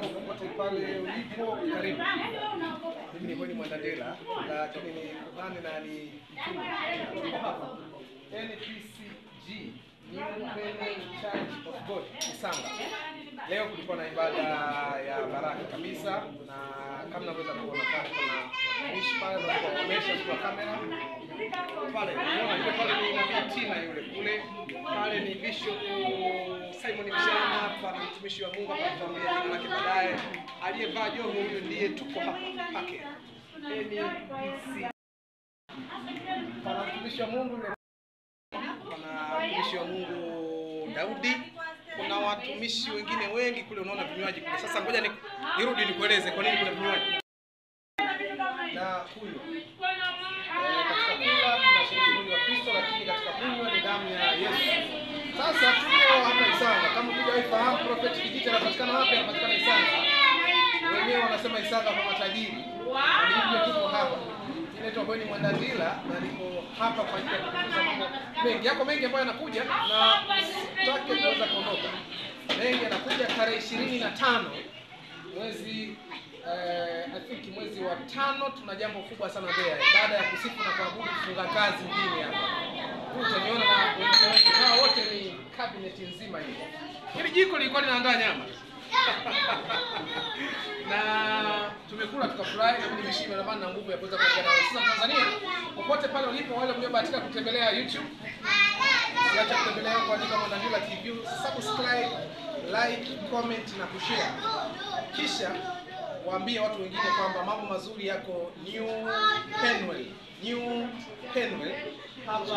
Jambo popote pale ulipo, karibu. Mimi ni Bweni Mwandandila, lakini ni kuhani na ni mtume hapa NPCG, New Penny Church of God, Isanga. Leo kulikuwa na ibada ya baraka kabisa, na kama mnaweza kuona pale kuna mishi pale na kuonesha kwa kamera. Pale unaona yule pale ni Nabii Tina, yule kule pale ni Bishop Simon Mshana, pale mtumishi wa Mungu hapa tutamwambia jina lake baadaye. Aliyevaa joho huyo ndiye tuko hapa pake. NPC. Pana mtumishi wa Mungu yule, pana mtumishi wa Mungu Daudi, kuna watumishi wengine wengi kule, unaona vinywaji kule. Sasa ngoja nirudi nikueleze kwa nini kuna vinywaji. Na huyo katika kula tunashiriki mwili wa Kristo, lakini katika kunywa ni damu ya Yesu. Sasa tuko hapa Isanga. Kama hujafahamu Prophet Kijiti anapatikana wapi? Anapatikana Isanga. Wenyewe wanasema Isanga kwa matajiri. Ndio tuko hapa. Inaitwa Bweni Mwandandila na niko hapa kwa ajili ya kukuza mambo mengi. Yako mengi ambayo yanakuja na tutake kuweza kuondoka. Mengi yanakuja tarehe 25 mwezi I think mwezi wa 5 tuna jambo kubwa sana Mbeya. Baada ya kusifu na kuabudu kufunga kazi mjini hapa. Utaniona na wengi hao wote ni cabinet nzima hii. Hili jiko lilikuwa linaandaa nyama. Na tumekula tukafurahi, na mimi nimeshiba na maana nguvu ya kuweza kuongea na sisi Tanzania. Popote pale ulipo, wale mliobahatika kutembelea YouTube, acha kutembelea kwa andika Mwandandila TV, subscribe, like, comment na kushare. Kisha waambie watu wengine kwamba mambo mazuri yako New Penwell hapa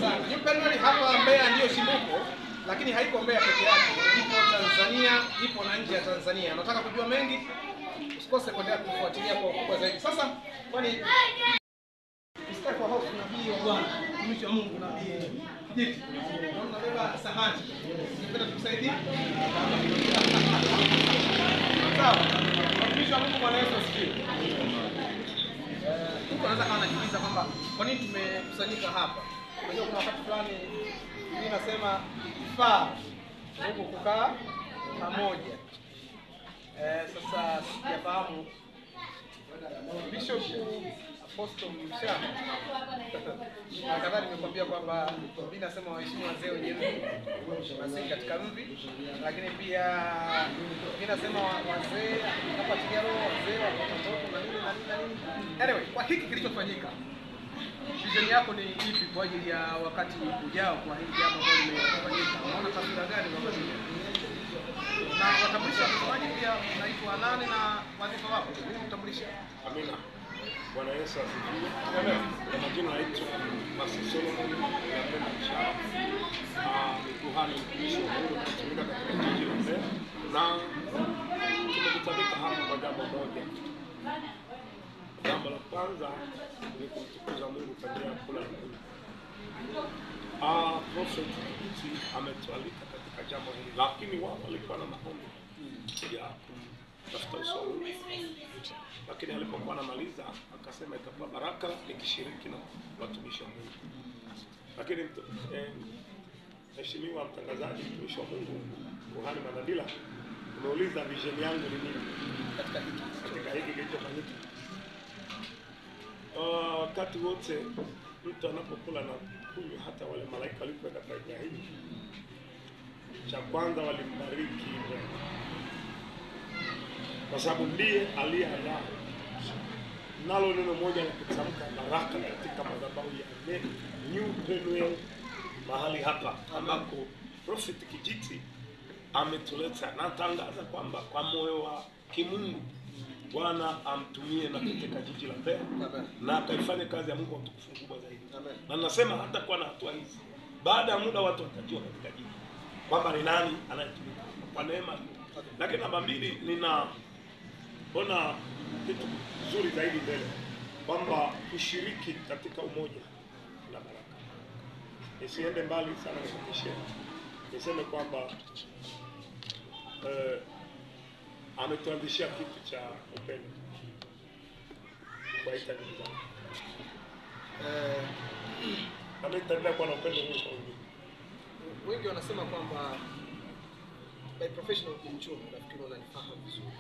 sana. New Penwell hapa Mbeya ndio chimbuko, lakini haiko Mbeya peke yake. Ipo Tanzania, ipo na nje ya Tanzania. Nataka kujua mengi, usikose kuendelea kufuatilia kwa ukubwa zaidi. Sasa kwani mstari wa hofu nabii wa Bwana, mtumishi wa Mungu Nabii Kijiti, unabeba sahani. Ningependa tukusaidie. Sawa. Mtumishi wa Mungu, Bwana Yesu asifiwe. Mtu anaweza kama anajiuliza kwamba kwa nini tumekusanyika hapa. Unajua kuna wakati fulani mimi nasema ifaa Mungu kukaa pamoja. Sasa sijafahamu Bishop Apostle Mshana. Kadhaa nimekwambia kwamba mimi nasema waheshimu wazee wenyewe basi katika mvi, lakini pia mimi nasema wazee nafuatilia roho wazee wa watoto na nini na nini. Anyway, kwa hiki kilichofanyika, vision yako ni ipi kwa ajili ya wakati ujao kwa hili jambo ambalo limefanyika? Unaona taswira gani kwa sababu na watambulisha msemaji pia unaitwa nani na wadhifa wako? Mimi mtambulisha. Amina. Bwana Yesu asifiwe. Amen. Kwa majina naitwa Pastor Solomon Napenda Mshana. Ni kuhani mtumishi wa Mungu kutumika katika jiji la Mbeya. Na tumekutanika hapa kwa jambo moja. Jambo la kwanza ni kumtukuza Mungu kwa njia ya kula na kunywa. Prophet Kijiti ametualika katika jambo hili, lakini wao walikuwa na maombi ya kutafuta uso wa Mungu. Lakini alipokuwa anamaliza akasema itakuwa baraka nikishiriki na watumishi wa Mungu. Lakini mheshimiwa mtangazaji, mtumishi wa Mungu, kuhani Mwandandila, umeuliza vision yangu ni nini katika hiki kilichofanyika. Wakati wote mtu anapokula na kunywa, hata wale malaika walipoweka katika hili, cha kwanza walimbariki Mungu, kwa sababu ndiye aliyeandaa. Nalo neno moja la kutamka baraka katika madhabahu ya New Penwell mahali hapa ambako Prophet Kijiti ametuleta. Natangaza kwamba kwa moyo wa kimungu Bwana amtumie na katika jiji la Mbeya na akaifanye kazi ya Mungu kwa utukufu mkubwa zaidi. Na nasema hata kwa na hatua hizi, baada ya muda watu watajua katika jiji kwamba ni nani anayetumika kwa neema. Lakini namba 2, ninaona kitu kizuri zaidi mbele, kwamba kushiriki katika umoja na baraka. Nisiende mbali sana nikukishia, niseme kwamba ametuanzishia kitu cha upendo kwa hitaji zangu. Kama itaendelea kuwa na upendo huu kwa wengine. Wengi wanasema kwamba by professional mchumi, nafikiri unanifahamu vizuri.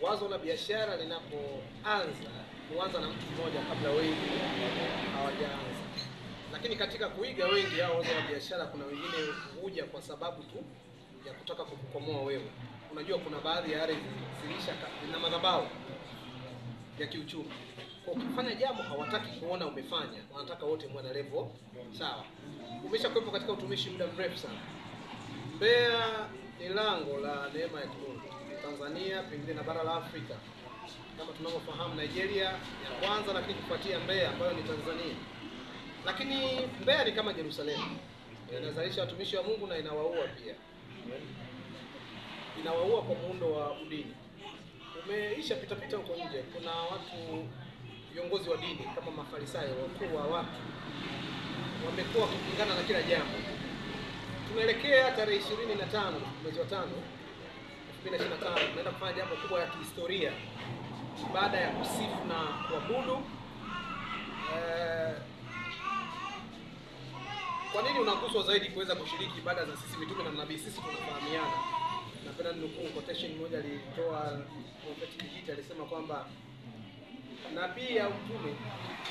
Wazo la biashara linapoanza huanza na mtu mmoja kabla wengi hawajaanza. Lakini katika kuiga wengi hao wazo la biashara, kuna wengine huja kwa sababu tu ya kutaka kukukomoa wewe. Unajua kuna baadhi ya ardhi zilisha na madhabahu ya kiuchumi. Kwa ukifanya jambo hawataki kuona umefanya, wanataka wote mwe na level sawa. Umeshakuwepo katika utumishi muda mrefu sana. Mbeya ni lango la neema ya Mungu. Tanzania pengine na bara la Afrika. Kama tunavyofahamu, Nigeria ya kwanza, lakini kufuatia Mbeya ambayo ni Tanzania. Lakini Mbeya ni kama Yerusalemu. Inazalisha watumishi wa Mungu na inawaua pia. Inawaua kwa muundo wa udini. Umeisha pita huko nje, kuna watu viongozi wa dini kama Mafarisayo, wakuu wa watu, wamekuwa kupingana na kila jambo. Tunaelekea tarehe 25 mwezi wa 5 2025, tunaenda kufanya jambo kubwa la kihistoria, baada ya kusifu na kuabudu. Kwa nini unaguswa zaidi kuweza kushiriki ibada za sisi mitume na manabii? Sisi tunafahamiana. Napenda ninukuu quotation moja alitoa Prophet Kijiti, alisema kwamba nabii au mtume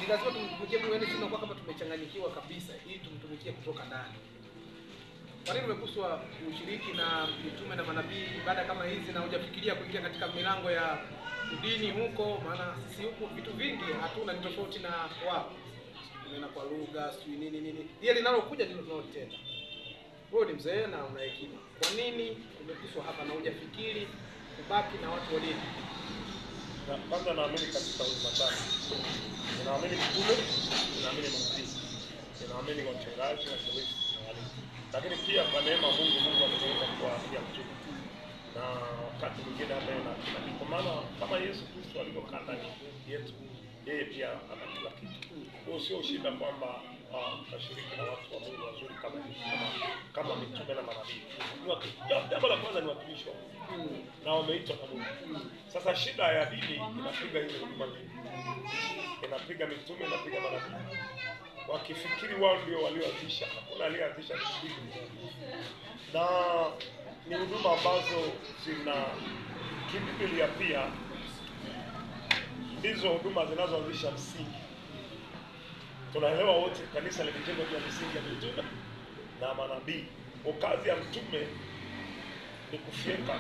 ni lazima tumtumikie Mungu, yani sio kama tumechanganyikiwa kabisa, ili tumtumikie kutoka ndani. Kwa nini umeguswa kushiriki na mitume na manabii ibada kama hizi na hujafikiria kuingia katika milango ya udini huko? Maana sisi huko vitu vingi hatuna, ni tofauti na wao. Tunena kwa lugha, sijui nini. Ile linalokuja ndilo tunalotenda. Wewe ni mzee na una hekima. Kwa nini umeguswa hapa na hujafikiri kubaki na watu wa dini? Kwanza naamini katika ulimwengu. Naamini mtume, naamini manabii. Naamini wachungaji na polisi na walimu. Lakini pia kwa neema Mungu ameweka kwa ya mtume. Na wakati mwingine hata na kwa maana kama Yesu Kristo alivyokaa ndani yetu, yeye pia ana kila kitu. Kwa sio shida kwamba kashiriki na watu wa Mungu wazuri kama mitume na manabii. Jambo la kwanza ni watumishi wa Mungu na wameitwa na Mungu. Sasa shida ya dini inapiga ile huduma mbili. Inapiga mitume, inapiga manabii. Wakifikiri wao ndio walioanzisha, hakuna aliyeanzisha dini. Na ni huduma ambazo zina kibiblia pia ndizo huduma zinazoanzisha msingi. Tunaelewa wote kanisa limejengwa juu ya msingi ya mitume na manabii. Kazi ya mtume ni kufyeka,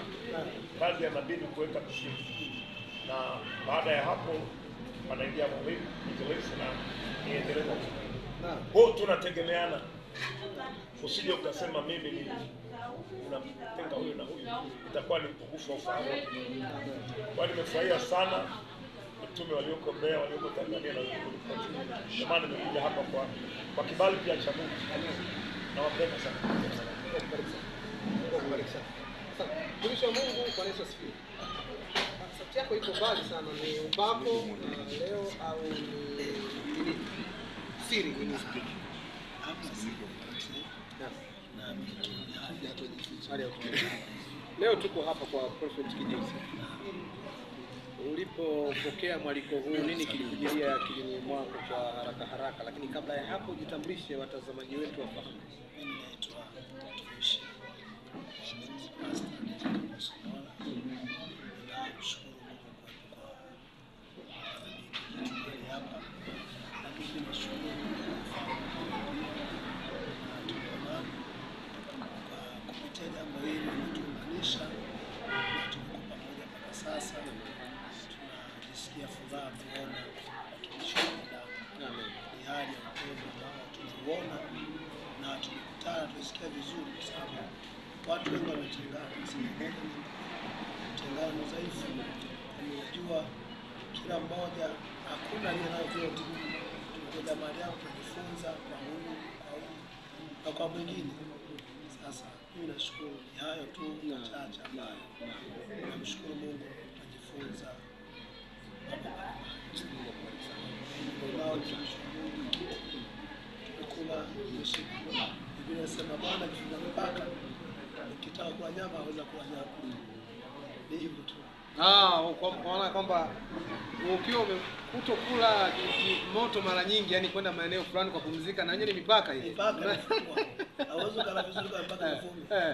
kazi ya nabii ni kuweka msingi. Na baada ya hapo wanaingia mwalimu, mtumishi na niendelea. Kwa tunategemeana. Usije ukasema mimi ni unamtenga huyu na huyu, itakuwa ni upungufu wa ufahamu. Kwa nimefurahia sana mitume walioko Mbeya, walioko Tanzania na walioko kote. Maana nimekuja hapa kwa kibali pia cha Mungu. Nawapenda sana. Sasa mtumishi wa Mungu, kwa Yesu asifiwe. Sauti yako iko mbali sana, ni upako leo au ni siri ni speak? Leo tuko hapa kwa Prophet Kijiti. Ulipopokea mwaliko huu, nini kilikujilia akilini mwako kwa haraka? Lakini kabla ya hapo, jitambulishe watazamaji wetu wafahamu. Mimi naitwa Mtumishi Namshukuru Mungu kwa hapa, lakini nashukuru kwa kupitia jambo hili limetuunganisha na tuko pamoja mpaka sasa. Tunajisikia furaha kuona watumishi wa Mungu. Ni hali ya upendo ambao tunauona na tumekutana, tunasikia vizuri kwa sababu watu wengi wametengana. Mtengano dhaifu. Unajua kila mmoja hakuna aliye nayo vyote. Tunakuja mahali hapo kujifunza kwa huyu na kwa mwingine. Sasa mimi nashukuru, ni hayo tu machache ambayo namshukuru Mungu kujifunza. Tumekula usiku. Biblia inasema Bwana akifunga mpaka ukitaka kula nyama aweza kula nyama. Ni hivyo tu. Kwa maana kwamba ukiwa kutokula moto mara nyingi, yani kwenda maeneo fulani kwa pumzika, na yenyewe ni mipaka ile. Mipaka kufungwa. Hauwezi kula vizuri kwa mpaka kufungwa.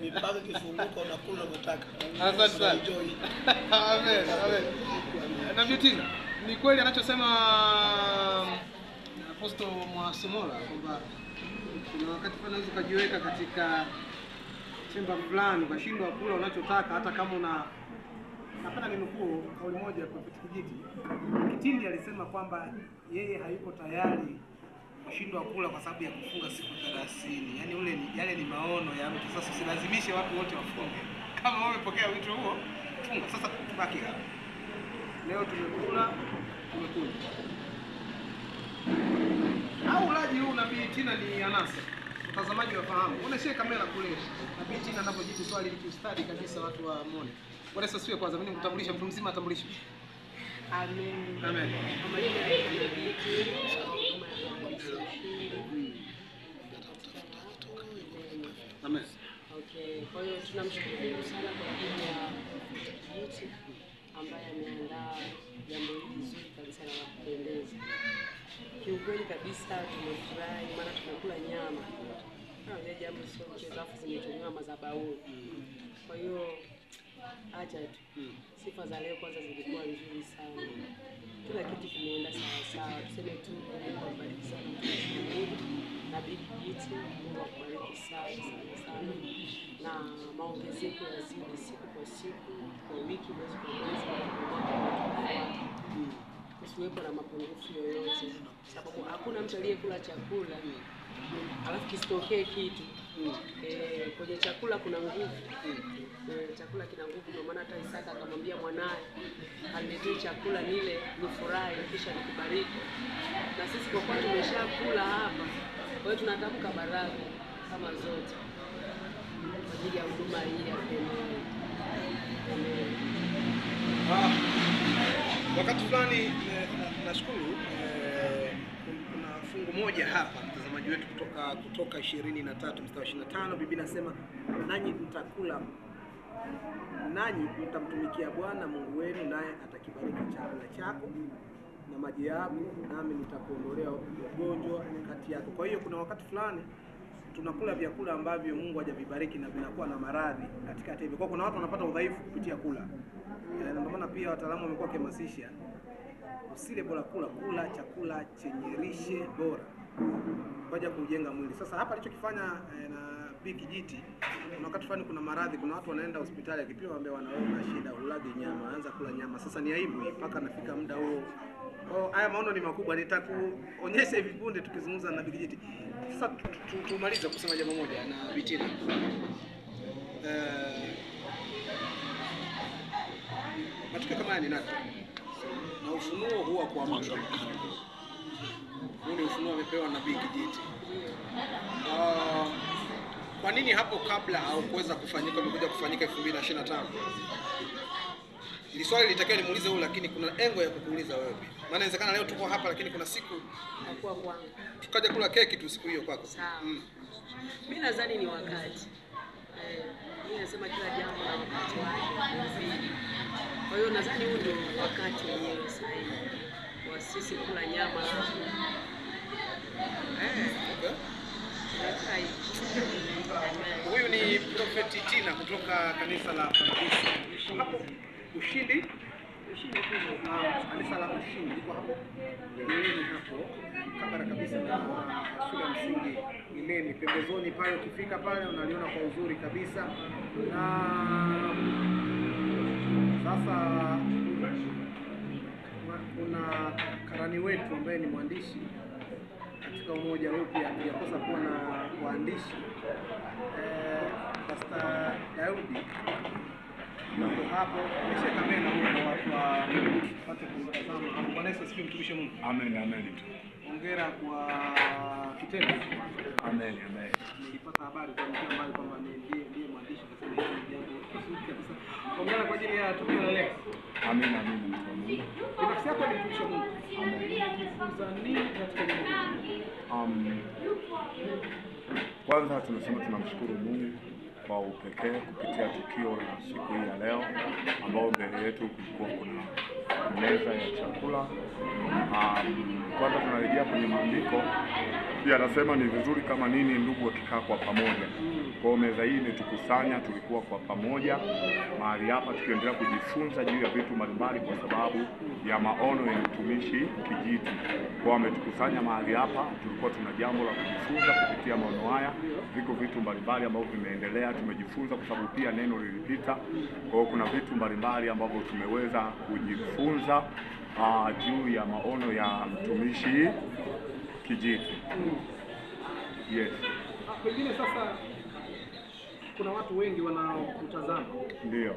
Mipaka kifunguka unakula unataka. Asante sana. Amen. Amen. Na Bitina, ni kweli anachosema Apostle Mwasomola kwamba kuna wakati fulani unaweza kujiweka katika chemba fulani ukashindwa kula unachotaka, hata kama una napenda ninukuu kauli moja kwa Kijiti. Kitindi alisema kwamba yeye hayuko tayari kushindwa kula kwa sababu ya kufunga siku 30. Yaani yale ni maono ya mtu. Sasa usilazimishe watu wote wafunge. Kama wewe umepokea wito huo, funga. Sasa tubaki hapa. Leo tumekula, tumekunywa. Au ulaji huu Nabii Tina ni anasa. Watazamaji wafahamu. Unaishia kamera kule. Nabii Tina anapojibu swali likiustadi kabisa watu wamuone. Bwana Yesu asifiwe. Kwanza mimi nikutambulisha mtu mzima atambulishe. Amen. Amen. Amen. Okay. Kwa hiyo tunamshukuru Mungu sana kwa ajili ya Kijiti ambaye ameandaa jambo hili zuri kabisa na kupendeza. Kiukweli kabisa tumefurahi maana tunakula nyama. Na jambo sio mchezo, afu zimetolewa madhabahuni. Kwa hiyo acha tu. Sifa za leo kwanza zilikuwa nzuri sana. Kila kitu kimeenda sawa sawa. Tuseme tu Mungu abariki sana na Kijiti. Mungu akubariki sana. Na maongezeko yazidi siku kwa siku, kwa wiki, mwezi kwa mwezi. Kusiwepo na mapungufu yoyote. Sababu hakuna mtu aliyekula chakula alafu kisitokee kitu. Kwenye chakula kuna nguvu. Chakula kina nguvu, ndio maana hata Isaka akamwambia mwanae, "Aniletee chakula nile, nifurahi kisha nikubariki." Na sisi kwa kuwa tumeshakula hapa, kwa hiyo tunatamka baraka kama zote kwa ajili ya huduma hii ya Pendo. Wakati fulani nashukuru kuna fungu moja hapa mtazamaji wetu kutoka 23 mstari wa 25. Biblia inasema nanyi mtakula, nanyi mtamtumikia Bwana Mungu wenu, naye atakibariki chakula chako na maji yako, nami nitakuondolea ugonjwa kati yako. Kwa hiyo kuna wakati fulani tunakula vyakula ambavyo Mungu hajavibariki na vinakuwa na maradhi katikati hivyo. Kwa kuna watu wanapata udhaifu kupitia kula. Ndio maana pia wataalamu wamekuwa wakihamasisha usile bora kula chakula chenye lishe bora kwa ajili ya kujenga mwili. Sasa hapa alichokifanya na Kijiti, kuna wakati fulani kuna maradhi, kuna watu wanaenda hospitali akipima waambia wanaona shida ulagi nyama, anza kula nyama. Sasa ni aibu mpaka nafika muda huo. Haya maono ni makubwa, nitakuonyesha hivi punde tukizungumza na Kijiti. Sasa tumalize kusema jambo moja na Bitina. Matukio kama haya ni nani? Na ufunuo huwa kwa Mungu. Huu ni ufunuo amepewa Nabii Kijiti. Kwa nini hapo kabla au kuweza kufanyika umekuja kufanyika 2025? Ili swali litakiwa nimuulize huyu, lakini kuna engo ya kukuuliza wewe. Maana inawezekana leo tuko hapa lakini kuna siku Hakuwa kwangu. tukaja kula keki tu siku hiyo kwako. Sawa. Mimi nadhani ni wakati. Mimi nasema kila jambo na wakati wake. Kwa hiyo nadhani huu ndio wakati wenyewe sahihi wa sisi kula nyama. Okay. Huyu ni Prophet Tina kutoka kanisa la Pentecost. Hapo Ushindi kanisa la Ushindi liko hapo Ileni, hapo kabla kabisa na shule ya msingi Ileni, pembezoni pale. Ukifika pale unaliona kwa uzuri kabisa. Na sasa kuna karani wetu ambaye ni mwandishi katika umoja huu, pia hatujakosa kuwa na waandishi Pastor Daudi ndio hapo ameshika kamera huko watu wapate kutazama. Bwana Yesu asifiwe, mtumishi Mungu. Amen, amen. Hongera kwa kitendo. Amen, amen. Nilipata habari kwa mtu ambaye kwamba ndiye mwandishi katika jambo zuri kabisa. Hongera kwa ajili ya tukio la leo. Amen, amen. Binafsi yako ni mtumishi Mungu. Unajifunza nini katika jambo hili? Kwanza tunasema tunamshukuru Mungu kwa upekee kupitia tukio la siku hii ya leo, ambao mbele yetu kulikuwa kuna meza ya chakula. Kwanza tunarejea kwenye maandiko, pia anasema ni vizuri kama nini ndugu wakikaa kwa pamoja. Kwa meza hii imetukusanya, tulikuwa kwa pamoja mahali hapa tukiendelea kujifunza juu ya vitu mbalimbali kwa sababu ya maono ya mtumishi Kijiti. Kwa ametukusanya mahali hapa, tulikuwa tuna jambo la kujifunza kupitia maono haya. Viko vitu mbalimbali ambavyo vimeendelea, tumejifunza kwa sababu pia neno lilipita. Kwa kuna vitu mbalimbali ambavyo tumeweza kujifunza juu ya maono ya mtumishi Kijiti. Yes. Pengine sasa kuna watu wengi wanaotazama. Ndio.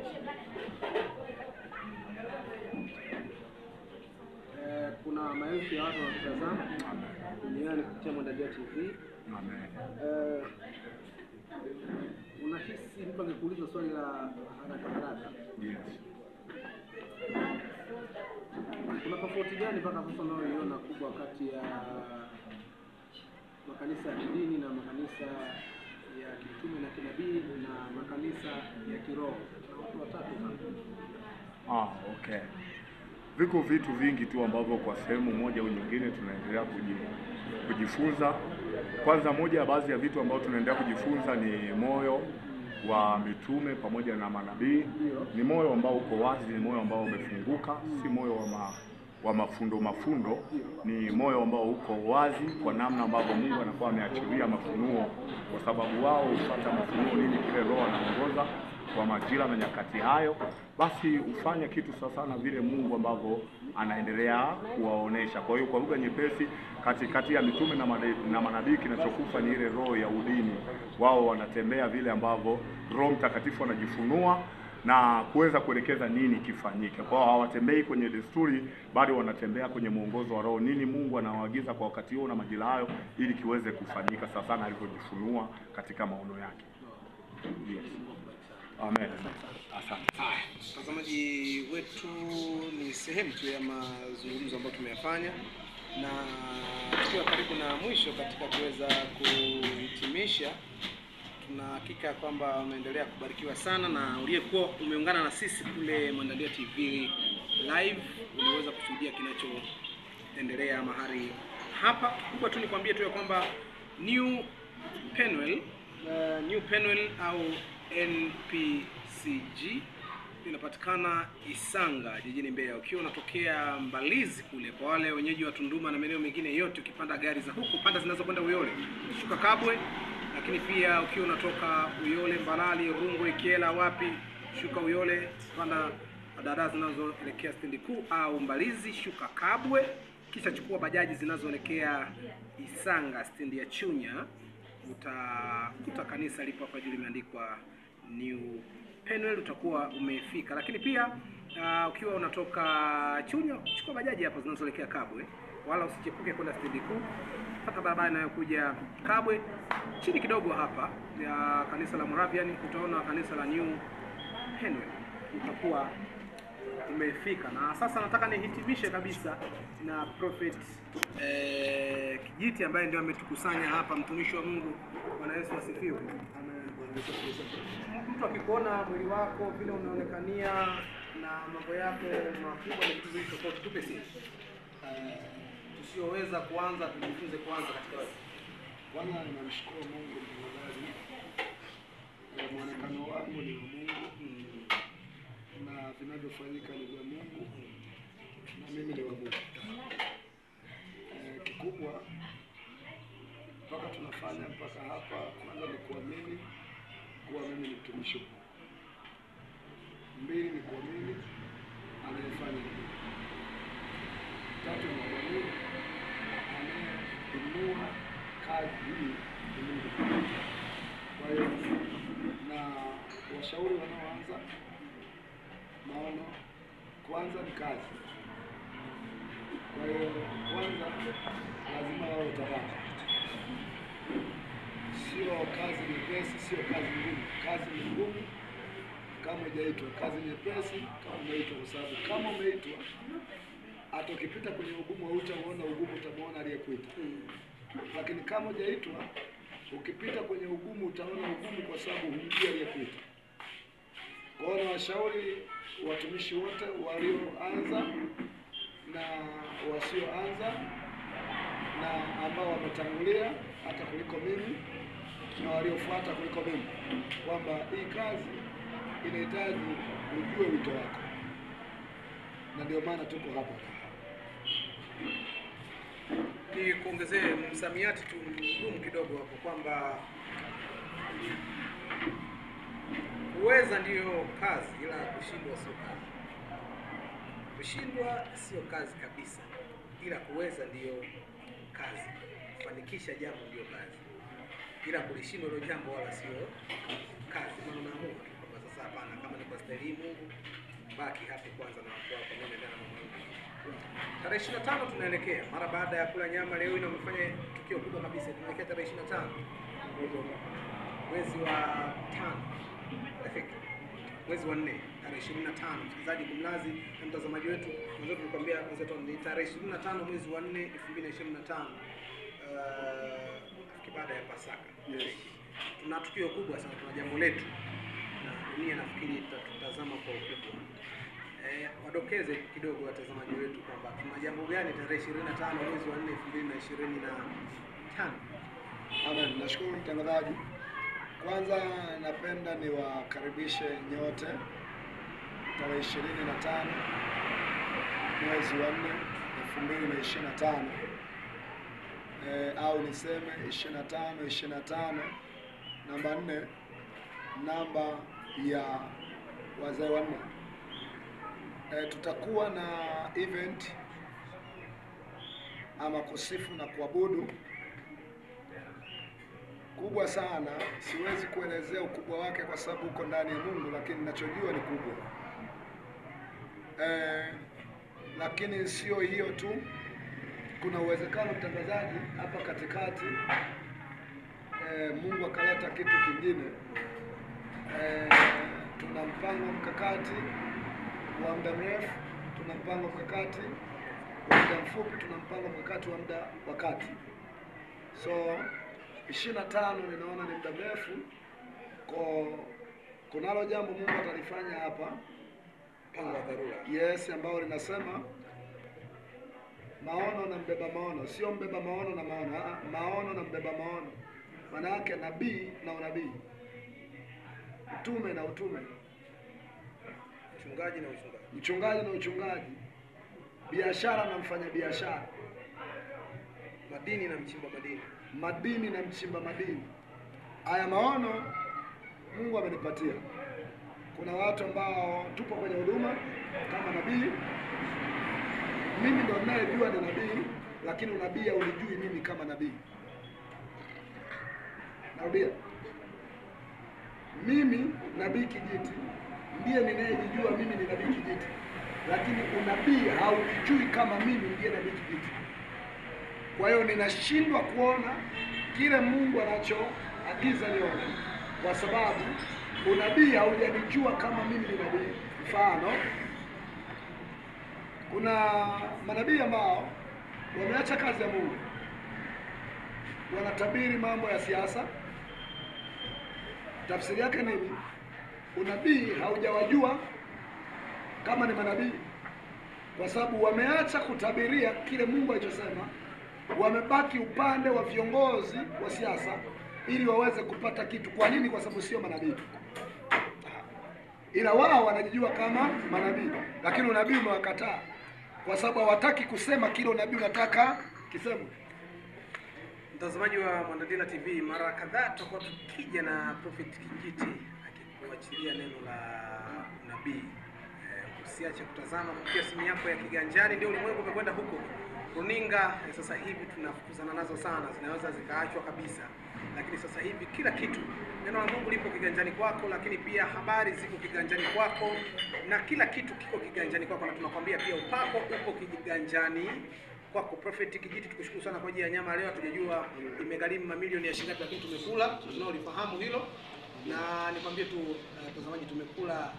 Kuna maelfu ya watu wanatazama duniani kupitia Mwandadia TV. Amen. Unahisi mtu angekuuliza swali la haraka? Yes. Kuna tofauti gani mpaka sasa unayoiona kubwa kati ya makanisa ya kidini na makanisa ya kitume na kinabii na makanisa ya kiroho? Watu watatu sana. Okay. Viko vitu vingi tu ambavyo kwa sehemu moja au nyingine tunaendelea kujifunza. Kwanza, moja ya baadhi ya vitu ambavyo tunaendelea kujifunza ni moyo wa mitume pamoja na manabii. Ni moyo ambao uko wazi, ni moyo ambao umefunguka, si moyo wa mafundo. Ni moyo ambao uko wazi kwa namna ambavyo Mungu anakuwa ameachilia mafunuo, kwa sababu wao hufuata mafunuo nini kile Roho anaongoza kwa majira na nyakati hayo. Basi ufanye kitu sawa na vile Mungu ambavyo anaendelea kuwaonesha. Kwa hiyo kwa lugha nyepesi, katikati ya mitume na manabii kinachokufa ni ile roho ya udini. Wao wanatembea vile ambavyo Roho Mtakatifu anajifunua na kuweza kuelekeza nini kifanyike. Kwa hiyo hawatembei kwenye desturi, bali wanatembea kwenye mwongozo wa Roho, nini Mungu anawaagiza kwa wakati huo na majira hayo, ili kiweze kufanyika sasa na alivyojifunua katika maono yake. Yes. Amen. Asante. Mtazamaji wetu, ni sehemu tu ya mazungumzo ambayo tumeyafanya, na tukiwa karibu na mwisho katika kuweza kuhitimisha. Tuna hakika kwamba umeendelea kubarikiwa sana, na uliyekuwa umeungana na sisi kule Mwandadia TV live uliweza kushuhudia kinachoendelea mahali hapa. Kubwa tu nikwambie tu ya kwamba New Penuel au NPCG inapatikana Isanga jijini Mbeya. Ukiwa unatokea Mbalizi kule, kwa wale wenyeji wa Tunduma na maeneo mengine yote, ukipanda gari za huko panda zinazokwenda Uyole, shuka Kabwe. Lakini pia ukiwa unatoka Uyole, Mbalali, Rungwe, Kiela, wapi, shuka Uyole, panda dada zinazoelekea stendi kuu, au Mbalizi shuka Kabwe, kisha chukua bajaji zinazoelekea Isanga stendi ya Chunya. Utakuta kanisa lipo hapa juu limeandikwa New Penuel, utakuwa umefika. Lakini pia ukiwa unatoka Chunya, chukua bajaji hapo zinazoelekea Kabwe, wala usichepuke kwenda stendi kuu. Pata barabara inayokuja Kabwe, chini kidogo hapa ya kanisa la Moravian utaona kanisa la New Penuel, utakuwa umefika. Na sasa nataka nihitimishe kabisa na Prophet Kijiti ambaye ndio ametukusanya hapa, mtumishi wa Mungu. Bwana Yesu asifiwe. Mtu akikuona mwili wako vile unaonekania na mambo yako makubwa na vitu vingi tofauti, tupe sisi tusioweza kuanza tujifunze kwanza katika wewe. Bwana, ninamshukuru Mungu mwenyewe. Muonekano wangu ni wa Mungu na vinavyofanyika ni vya Mungu na mimi ni wa Mungu. Kikubwa mpaka tunafanya mpaka hapa, kwanza ni kuamini kuwa mimi ni mtumishi wa Mungu. Mbili ni kuamini anayefanya hivi. Tatu ni kuamini anayeinua kazi hii ni Mungu. Kwa hiyo na washauri wanaoanza maono, kwanza ni kazi. Kwa hiyo kwanza lazima wawe tayari. Sio kazi nyepesi, sio kazi ngumu. Kazi ni ngumu kama hujaitwa, kazi nyepesi kama umeitwa, kwa sababu kama umeitwa hata ukipita kwenye ugumu hautaona ugumu, utamuona aliyekuita. Lakini kama hujaitwa Ukipita kwenye ugumu utaona ugumu kwa sababu humjui aliyepita. Kwa hiyo nawashauri watumishi wote walioanza na wasioanza na ambao wametangulia hata kuliko mimi na waliofuata kuliko mimi, kwamba hii kazi inahitaji ujue wito wako, na ndio maana tuko hapa. Ni kuongezee msamiati tu mgumu kidogo hapo kwamba kuweza ndiyo kazi, ila kushindwa sio kazi. Kushindwa sio kazi kabisa, ila kuweza ndiyo kazi. Kufanikisha jambo ndiyo kazi, ila kulishindwa hilo jambo wala sio kazi. Maana unaamua kwamba sasa hapana, kama ni kwa staili Mungu baki hapo kwanza na watu wako, mimi ndio na Mungu. Tarehe 25 tunaelekea mara baada ya kula nyama leo, ina umefanya tukio kubwa kabisa. Tunaelekea tarehe 25 mwezi wa 5, mwezi wa 4, tarehe 25. Msikilizaji kumlazi na mtazamaji wetu, mwanzo tulikwambia mwanzo ni tarehe 25 mwezi wa 4 2025, baada ya Pasaka. Yes. Tuna tukio kubwa sana, tuna jambo letu na dunia nafikiri tutatazama kwa ukubwa. Wadokeze kidogo watazamaji wetu kwamba tuna jambo gani tarehe 25 mwezi wa 4 2025. Amen. Nashukuru mtangazaji. Kwanza napenda niwakaribishe nyote tarehe 25 mwezi wa 4 2025, au niseme 25 namba 4, namba ya wazee wanne. Tutakuwa na event ama kusifu na kuabudu kubwa sana. Siwezi kuelezea ukubwa wake kwa sababu uko ndani ya Mungu, lakini ninachojua ni kubwa. Lakini sio hiyo tu, kuna uwezekano mtangazaji, hapa katikati Mungu akaleta kitu kingine. Tuna mpango mkakati wa muda mrefu, tuna mpango mkakati wa muda mfupi, tuna mpango mkakati wa muda wa kati. So 25 ninaona ni muda mrefu. Kunalo jambo Mungu atalifanya hapa, Mpango wa dharura. Yes, ambao linasema maono na mbeba maono, sio mbeba maono na maono, maono na mbeba maono. Maana yake nabii na unabii, utume na utume, Mchungaji na uchungaji, mchungaji na uchungaji, biashara na mfanya biashara, madini na mchimba madini, madini na mchimba madini. Haya maono Mungu amenipatia. Kuna watu ambao tupo kwenye huduma kama nabii. Mimi ndo ninayejua ni nabii, lakini unabii haulijui mimi kama nabii. Narudia, mimi nabii Kijiti ndiye ninayejijua mimi ni nabii Kijiti, lakini unabii haulijui kama mimi ndiye nabii Kijiti. Kwa hiyo ninashindwa kuona kile Mungu anachoagiza nione, kwa sababu unabii haujanijua kama mimi ni nabii. Mfano, kuna manabii ambao wameacha kazi ya Mungu, wanatabiri mambo ya siasa. Tafsiri yake nini? Unabii haujawajua kama ni manabii, kwa sababu wameacha kutabiria kile Mungu alichosema. Wamebaki upande wa viongozi wa siasa ili waweze kupata kitu. Kwa nini? Kwa sababu sio manabii, ila wao wanajijua kama manabii, lakini unabii umewakataa kwa sababu hawataki kusema kile unabii unataka kiseme. Mtazamaji wa Mwandadila TV, mara kadhaa tutakuwa tukija na Prophet Kijiti akikuachilia neno la nabii. Usiache kutazama kupitia simu yako ya kiganjani, ndio ulimwengu umekwenda huko. Runinga sasa hivi tunafukuzana nazo sana, zinaweza zikaachwa kabisa, lakini sasa hivi kila kitu, neno la Mungu lipo kiganjani kwako, lakini pia habari ziko kiganjani kwako, na kila kitu kiko kiganjani kwako, na tunakwambia pia upako uko kiganjani kwako. Prophet Kijiti, tukushukuru sana kwa ajili ya nyama leo. Hatujajua imegharimu mamilioni ya shilingi, lakini tumekula, tunaolifahamu hilo, na nikwambie tu mtazamaji, tumekula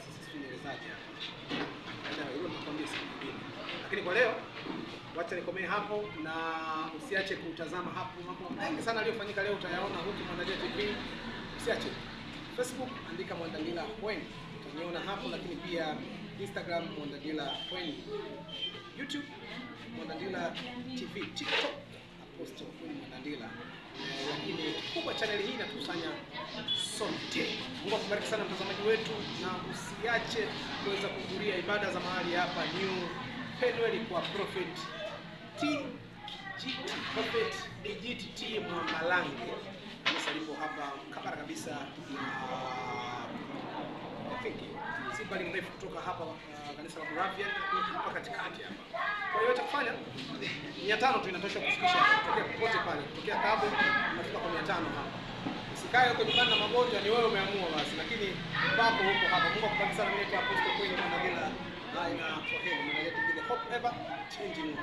sisi tunaelezaje hapa. Hilo nakwambia siku nyingine. Lakini kwa leo wacha nikomee hapo na usiache kutazama hapo mambo mengi sana aliyofanyika leo utayaona huku Mwandandila TV. Usiache Facebook andika Mwandandila Kweni. Utaniona hapo, lakini pia Instagram Mwandandila Kweni. YouTube Mwandandila TV, TikTok Apostle Kweni Mwandandila. Lakini kubwa channel hii inatusanya sote. Mungu akubariki sana mtazamaji wetu, na usiache kuweza kuhudhuria ibada za mahali hapa New Penuel kwa Prophet Kijiti, Prophet Kijiti T Mwambalange. Kanisa lipo hapa kabara kabisa na si bali mrefu kutoka hapa kanisa la Moravian hapa katikati hapa. Kwa hiyo utakufanya 500 tu inatosha kufikisha kutokea popote pale, kutokea Kabo unafika kwa 500 hapa. Usikae huko nyumbani na magonjwa, ni wewe umeamua basi, lakini papo huko hapa. Mungu akubariki sana. Mimi ni Apostle Kweni Mwandandila, na kwa heri, mnaendelea to be the hope ever changing.